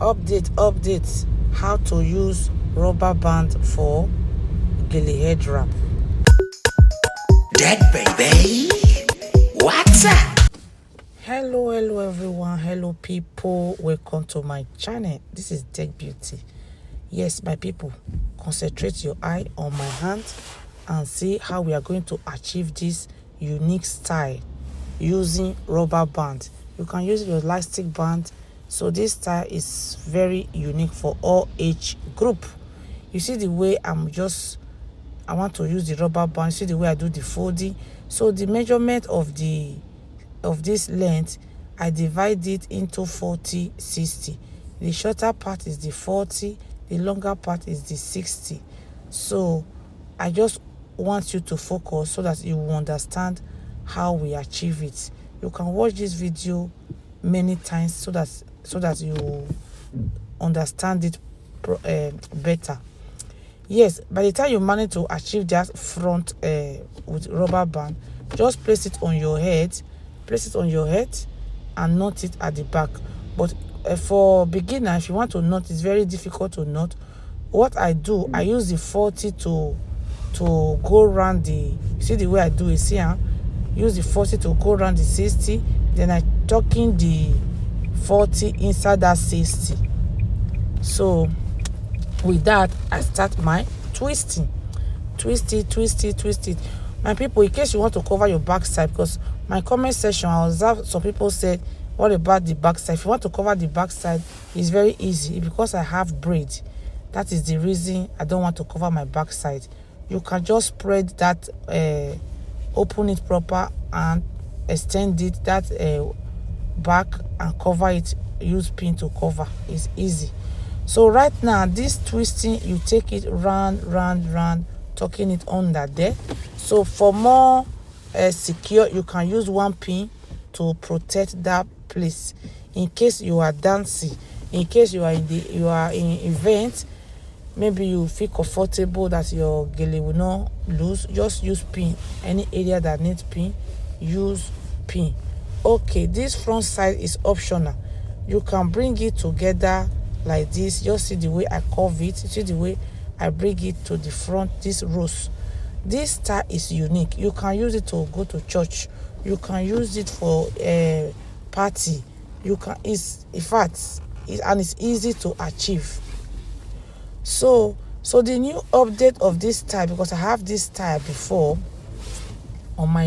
Update how to use rubber band for Gele head wrap. Dead baby, what's up? Hello everyone, hello people, welcome to my channel. This is Tech Beauty. Yes, my people, concentrate your eye on my hand and see how we are going to achieve this unique style using rubber band. You can use your elastic band. So this style is very unique for all age group. You see the way I want to use the rubber band. See the way I do the folding. So the measurement of this length, I divide it into 40-60. The shorter part is the 40, the longer part is the 60. So I just want you to focus so that you will understand how we achieve it. You can watch this video many times so that you understand it better. Yes, by the time you manage to achieve that front with rubber band, just place it on your head and knot it at the back. But for beginner, if you want to knot, it's very difficult to knot. What I do, I use the 40 to go around see the way I do it. See, use the 40 to go around the 60, then I tuck in the 40 inside that 60. So with that, I start my twisting. Twist it. My people, in case you want to cover your back side, because my comment section, I observed some people said, what about the back side? If you want to cover the back side, it's very easy because I have braid. That is the reason I don't want to cover my back side. You can just spread that, open it proper and extend it that back and cover it. Use pin to cover. It's easy. So right now, this twisting, you take it round, tucking it under there. So for more secure, you can use one pin to protect that place. In case you are dancing, in case you are in event, maybe you feel comfortable that your gele will not lose, just use pin. Any area that needs pin, use pin. Okay, this front side is optional. You can bring it together like this. Just see the way I curve it. See the way I bring it to the front. This rose, this style is unique. You can use it to go to church. You can use it for a party. You can. It's easy to achieve. So the new update of this style, because I have this style before on my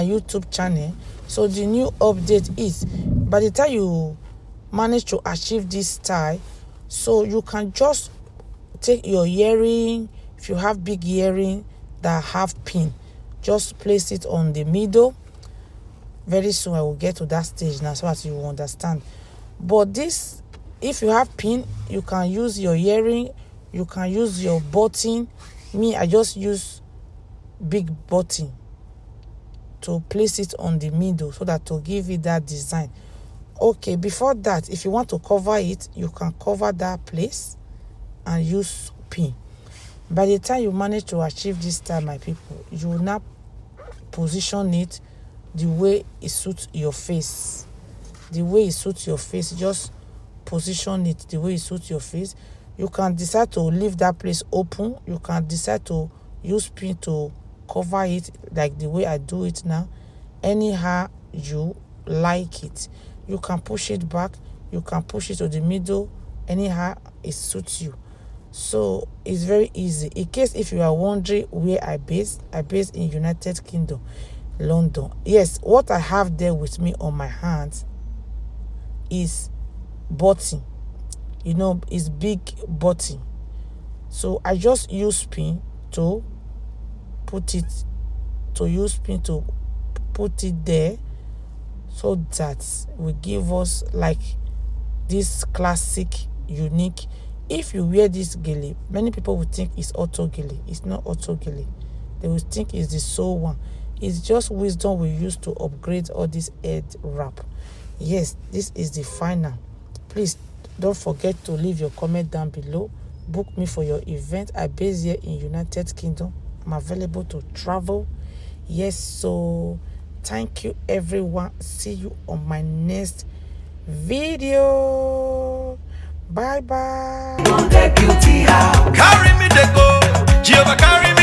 YouTube channel. So the new update is, by the time you manage to achieve this style, so you can just take your earring. If you have big earring that have pin, just place it on the middle. Very soon I will get to that stage now so that you will understand. But this, if you have pin, you can use your earring, you can use your button. Me, I just use big button to place it on the middle so that to give it that design. Okay, before that, if you want to cover it, you can cover that place and use pin. By the time you manage to achieve this style, my people, you will now position it the way it suits your face. The way it suits your face, just position it the way it suits your face. You can decide to leave that place open. You can decide to use pin to cover it like the way I do it now. Anyhow you like it. You can push it back. You can push it to the middle. Anyhow it suits you. So it's very easy. In case if you are wondering where I based in United Kingdom, London. Yes, what I have there with me on my hands is button. You know, it's big button. So I just use pin to put it there, so that will give us like this classic unique. If you wear this gele, many people will think it's auto gele. It's not auto gele. They will think it's the sole one. It's just wisdom we use to upgrade all this head wrap. Yes, this is the final. Please don't forget to leave your comment down below. Book me for your event. I base here in United Kingdom. I'm available to travel. Yes, so thank you everyone. See you on my next video. Bye bye. Carry me, they go. Jehovah, carry me.